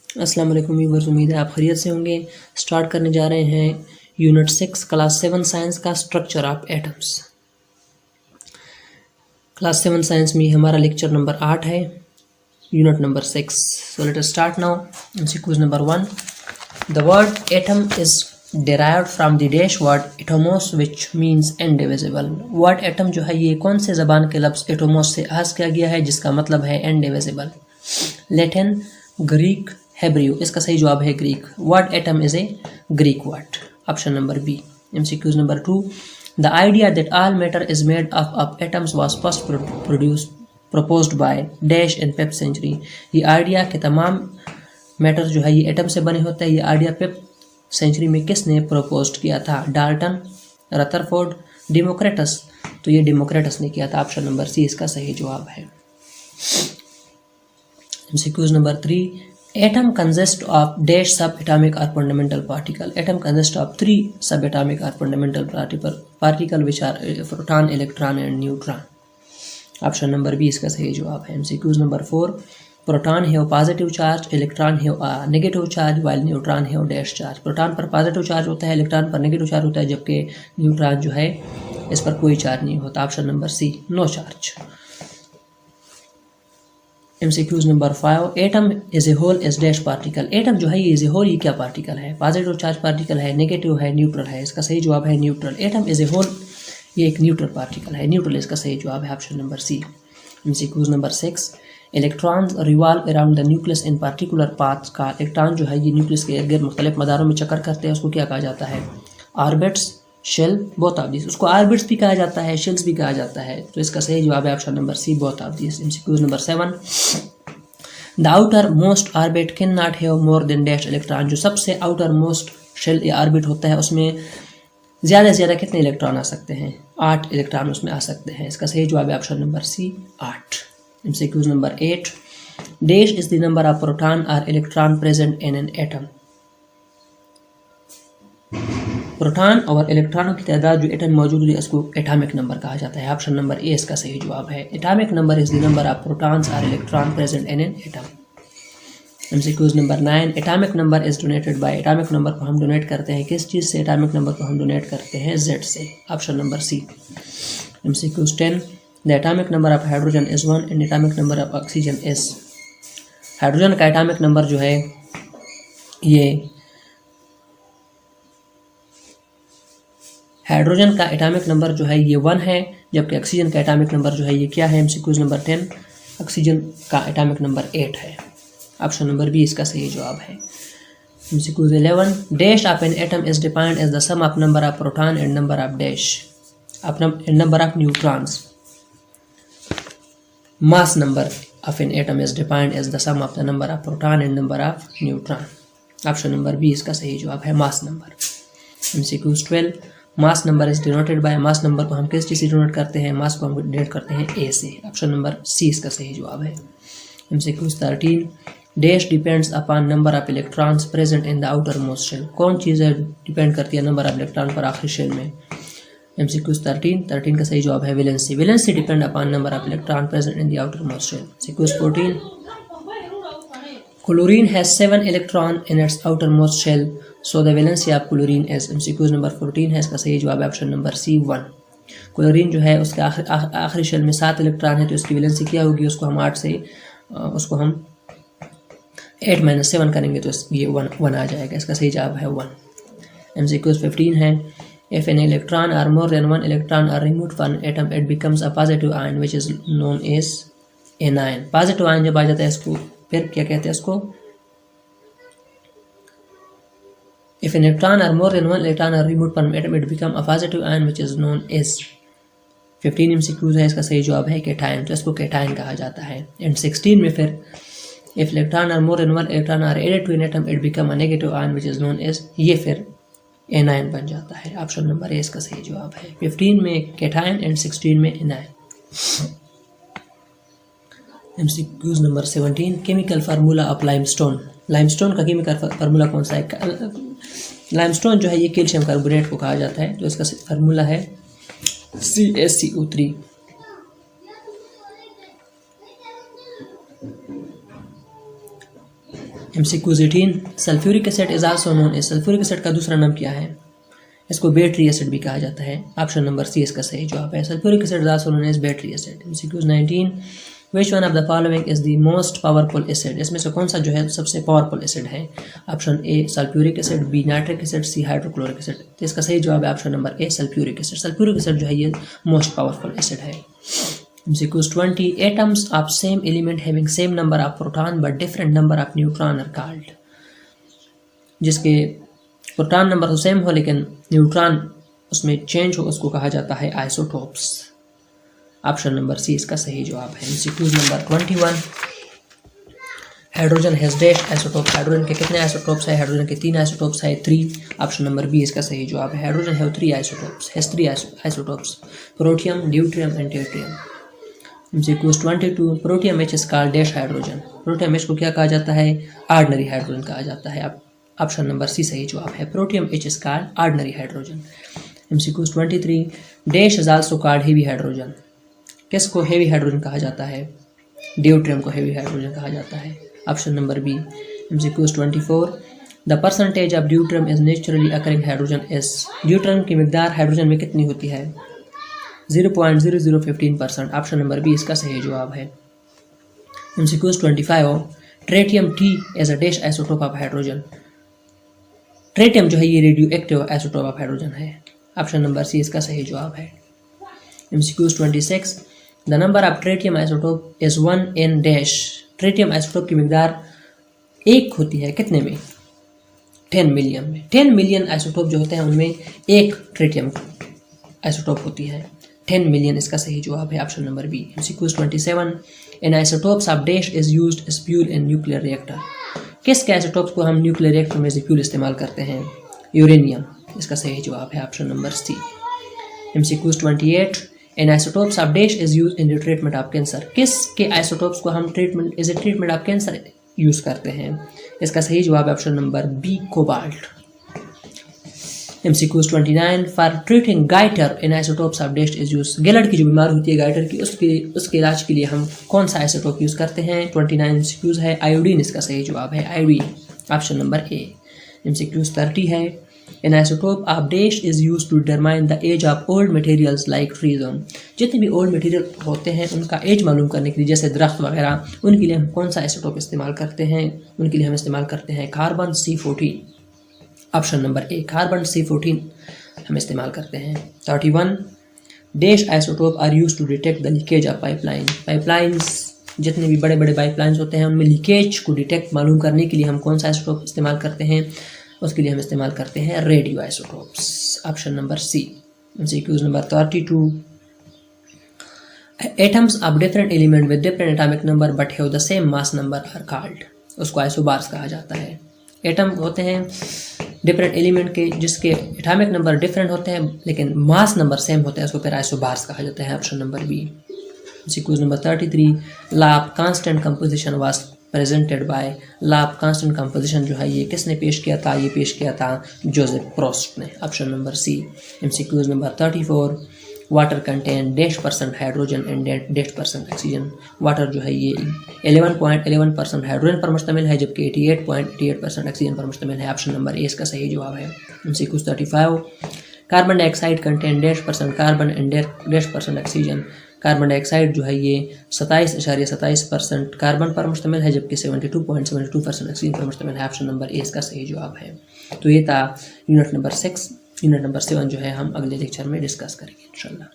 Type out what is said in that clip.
अस्सलाम वालेकुम व्यूअर्स, उम्मीद है आप खैरियत से होंगे। स्टार्ट करने जा रहे हैं यूनिट 6 क्लास 7 साइंस का structure of atoms. Class 7 science में हमारा लेक्चर नंबर 8 है, unit number 6। So let us start now. MCQs number 1, the word atom is derived from the dash word atomos which means indivisible। Word atom जो है ये कौन से ज़बान के लफ्ज़ एटोमोस से अख़ज़ किया गया है जिसका मतलब है indivisible। लैटिन, ग्रीक, हेब्रियो, इसका सही जवाब है Greek. Word atom is a Greek word, option number B. MCQs number 2, the idea that all matter is made up of atoms was first proposed by dash in 5th century. ये idea कि तमाम matter जो है ये atom से बने होते हैं, ये आइडिया 5th सेंचुरी में किसने प्रपोज किया था? Dalton, Rutherford, Democritus. तो ये डेमोक्रिटस ने किया था, ऑप्शन नंबर सी इसका सही जवाब है। MCQs number 3, atom consist of dash sub atomic और fundamental particle. Atom consist of 3 sub atomic और fundamental particle which are proton, electron and neutron. Option number B इसका सही जवाब है। MCQs number 4, proton have positive charge, electron have negative charge, while neutron have dash charge. Proton पर positive charge होता है, electron पर negative charge होता है, जबकि न्यूट्रॉन जो है इस पर कोई चार्ज नहीं होता। Option number C, no charge. MCQs number 5, atom is a whole is dash particle. Atom जो है ये इज ए होल, ये क्या पार्टिकल है? पॉजिटिव चार्ज पार्टिकल है, नेगेटिव है, न्यूट्रल है। इसका सही जवाब है neutral. Atom is a whole, ये एक न्यूट्रल पार्टिकल है, न्यूट्रल इसका सही जवाब है, option number C. MCQs number 6, electrons revolve around the nucleus in particular paths. का इलेक्ट्रॉन जो है ये न्यूक्लियस के इर्द गिर्द मुख्तलिफ मदारों में चक्कर करते हैं, उसको क्या कहा जाता है? Orbits, shell, both of this. उसको ऑर्बिट्स भी कहा जाता है, शेल्स भी कहा जाता है। तो इसका सही जवाब है option number C, both of this. MCQs number 7, the outermost orbit cannot have more than dash electron. जो सबसे आउटर मोस्ट शेल या ऑर्बिट होता है उसमें ज़्यादा से ज़्यादा कितने इलेक्ट्रॉन आ सकते हैं? 8 इलेक्ट्रॉन उसमें आ सकते हैं। इसका सही जवाब है option number C, 8। MCQs number 8, dash is the number of proton और electron present in an atom. Proton और इलेक्ट्रॉनों की तादाद जो एटम मौजूद है इसको एटॉमिक नंबर कहा जाता है। ऑप्शन नंबर ए इसका सही जवाब है। Atomic number is the number of protons और electron present in an atom. MCQs number 9, atomic number is donated by. Atomic number को हम डोनेट करते हैं किस चीज़ से? एटॉमिक नंबर को हम डोनेट करते हैं जेड से, option number C. MCQs 10, the atomic number of hydrogen is 1 and atomic number of oxygen is. Hydrogen का एटॉमिक नंबर जो है ये हाइड्रोजन का एटॉमिक नंबर जो है ये 1 है, जबकि ऑक्सीजन का एटॉमिक नंबर जो है ये क्या है? एमसीक्यूज नंबर 10, ऑक्सीजन का एटॉमिक नंबर 8 है, ऑप्शन नंबर बी इसका सही जवाब है। MCQs 11, dash of an atom is defined as the sum of number of proton and number of dash number of neutrons. Mass number of an atom is defined as the sum of the number of proton and number of neutron. Option number B इसका सही जवाब है, mass number. MCQs 12, mass number is denoted by. Mass number को हम किस चीज़ से denote करते हैं? मास को हम डिनोट करते हैं ए से, ऑप्शन नंबर सी इसका सही जवाब है। MCQs 13, dash depends upon number of electrons present in the outermost shell. कौन चीज़ है डिपेंड करती है नंबर ऑफ इलेक्ट्रॉन पर आखिरी शेल में? एमसीक्यूज 13 का सही जवाब है valency. Valency depend upon number of electron present in the outermost shell. MCQs 14, chlorine has 7 electron in its outermost shell, so the valency of chlorine is. MCQs number 14 है, इसका सही जवाब है option number सी, 1। Chlorine जो है उसके आखिरी shell में 7 इलेक्ट्रॉन है, तो इसकी वैलेंसी क्या होगी? उसको हम 8 से उसको हम 8 - 7 करेंगे तो ये 1 आ जाएगा। इसका सही जवाब है 1। एमसीक्यूज 15 है, if an electron or more than 1 electron are removed from an atom it becomes a positive ion which is known as anion। Positive ion जब आ जाता है इसको फिर क्या कहते हैं इसको? if an electron or more than 1 electron are removed from an atom it becomes a positive ion which is known as। 15 MCQs है, इसका सही जवाब है केटायन, तो इसको केटायन कहा जाता है। एंड 16 में फिर if electron or more than 1 electron are added to an atom it become a negative ion which is known as, ये फिर एनायन बन जाता है। ऑप्शन नंबर ए इसका सही जवाब है। 15 में केटायन एंड 16 में anion. MCQs number 17, chemical formula of limestone. Limestone का केमिकल फार्मूला कौन सा है? लाइमस्टोन जो है ये कैल्शियम कार्बोनेट को कहा जाता है, तो इसका फार्मूला है CaCO3। MCQ 18 sulphuric acid is also known as, sulphuric acid का दूसरा नाम क्या है? इसको बैटरी एसिड भी कहा जाता है। ऑप्शन नंबर सी इसका सही जवाब है, sulphuric acid is also known as battery acid. MCQ 19 which one of the following is the most powerful acid, इसमें से कौन सा जो है सबसे पावरफुल एसिड है? Option A sulphuric acid, B nitric acid, C hydrochloric acid. तो इसका सही जवाब है option number A sulphuric acid. Sulphuric acid जो है ये मोस्ट पावरफुल एसिड है। MCQ 20 atoms of same element having same number of proton but different number of neutron are called, जिसके प्रोटॉन नंबर तो सेम हो लेकिन न्यूट्रॉन उसमें change हो उसको कहा जाता है आइसोटोप्स। ऑप्शन नंबर सी इसका सही जवाब है। MCQ number 21 hydrogen has dash isotope, hydrogen के कितने आइसोटोप्स है? हाइड्रोजन के 3 आइसोटोप्स है, 3। ऑप्शन नंबर बी इसका सही जवाब है, hydrogen have 3 isotopes, has 3 isotopes, protium, deuterium and tritium. MCQ 22 protium H is called dash hydrogen, protium H को क्या कहा जाता है? ऑर्डिनरी हाइड्रोजन कहा जाता है। ऑप्शन नंबर सी सही जवाब है, protium H is called ordinary hydrogen. MCQ 23 dash is also called heavy hydrogen, किसको हेवी हाइड्रोजन कहा जाता है? ड्यूट्रियम को हेवी हाइड्रोजन कहा जाता है। Option number B. MCQ 24 the percentage of deuterium is naturally occurring hydrogen is, deuterium की मिकदार हाइड्रोजन में कितनी होती है? 0.0015%। ऑप्शन नंबर बी इसका सही जवाब है। MCQ 25 tritium T as a dash isotope of hydrogen, tritium जो है ये radioactive isotope of hydrogen है। ऑप्शन नंबर सी इसका सही जवाब है। MCQ 26 the number of tritium isotope is 1 in dash, tritium isotope की मिकदार 1 होती है कितने में? 10 मिलियन में। 10 मिलियन आइसोटोप जो होते हैं उनमें एक ट्रेटियम आइसोटोप होती है। 10 मिलियन इसका सही जवाब है, option number B. MCQ 27 in isotopes of dash is used as fuel in nuclear reactor, किसके आइसोटोप्स को हम न्यूक्लियर रिएक्टर में एज फ्यूल इस्तेमाल करते हैं? यूरेनियम, इसका सही जवाब है option number C. MCQ 28 in isotopes of dash is used in the treatment of cancer, किसके आइसोटोप्स को हम treatment as a treatment of cancer use करते हैं? इसका सही जवाब है option number B cobalt. MCQ 29 for treating goitre in isotopes of dash is use, गिलट की जो बीमारी होती है गाइटर की उसके इलाज के लिए हम कौन सा आइसोटोप यूज करते हैं? 29 MCQ है, आयोडीन इसका सही जवाब है, iodine, option number A. MCQ 30 है in isotope of dash is use to determine the age of old materials like trees, जितने भी ओल्ड मटेरियल होते हैं उनका एज मालूम करने के लिए, जैसे दरख्त वगैरह, उनके लिए हम कौन सा आइसोटोप इस्तेमाल करते हैं? उनके लिए हम इस्तेमाल करते हैं carbon C14, option number A, carbon C14 हम इस्तेमाल करते हैं। 31 dash isotope are use to detect the leakage of pipeline, pipelines जितने भी बड़े बड़े पाइपलाइंस होते हैं उनमें लीकेज को डिटेक्ट मालूम करने के लिए हम कौन सा आइसोटोप इस्तेमाल करते हैं? उसके लिए हम इस्तेमाल करते हैं radio isotopes, option number C. MCQ number 32 atoms of different element with different atomic number but have the same mass number are called, उसको आइसोबार्स कहा जाता है। एटम होते हैं डिफरेंट एलिमेंट के जिसके एटॉमिक नंबर डिफरेंट होते हैं लेकिन मास नंबर सेम होते हैं, उसको फिर आइसोबार्स कहा जाता है, option number B. MCQ number 33 law of constant composition was presented by, law of constant composition जो है ये किसने पेश किया था? ये पेश किया था जोसेफ प्रोस्ट ने, option number C. MCQ number 34 water contain dash % hydrogen and dash % oxygen, water जो है ये 11.11% हाइड्रोजन पर मुश्तमिल है जबकि 88.88% ऑक्सीजन पर मुश्तमिल है, ऑप्शन नंबर ए इसका सही जवाब है। MCQ 35 carbon dioxide contain dash % carbon and dash % oxygen, carbon dioxide जो है ये 27.27% कार्बन पर मुश्तमिल है जबकि 72.72% ऑक्सीजन पर मुश्तमिल है, ऑप्शन नंबर ए इसका सही जवाब है। तो ये था यूनिट नंबर 6। यूनिट नंबर 7 जो है हम अगले लेक्चर में डिस्कस करेंगे इंशाल्लाह।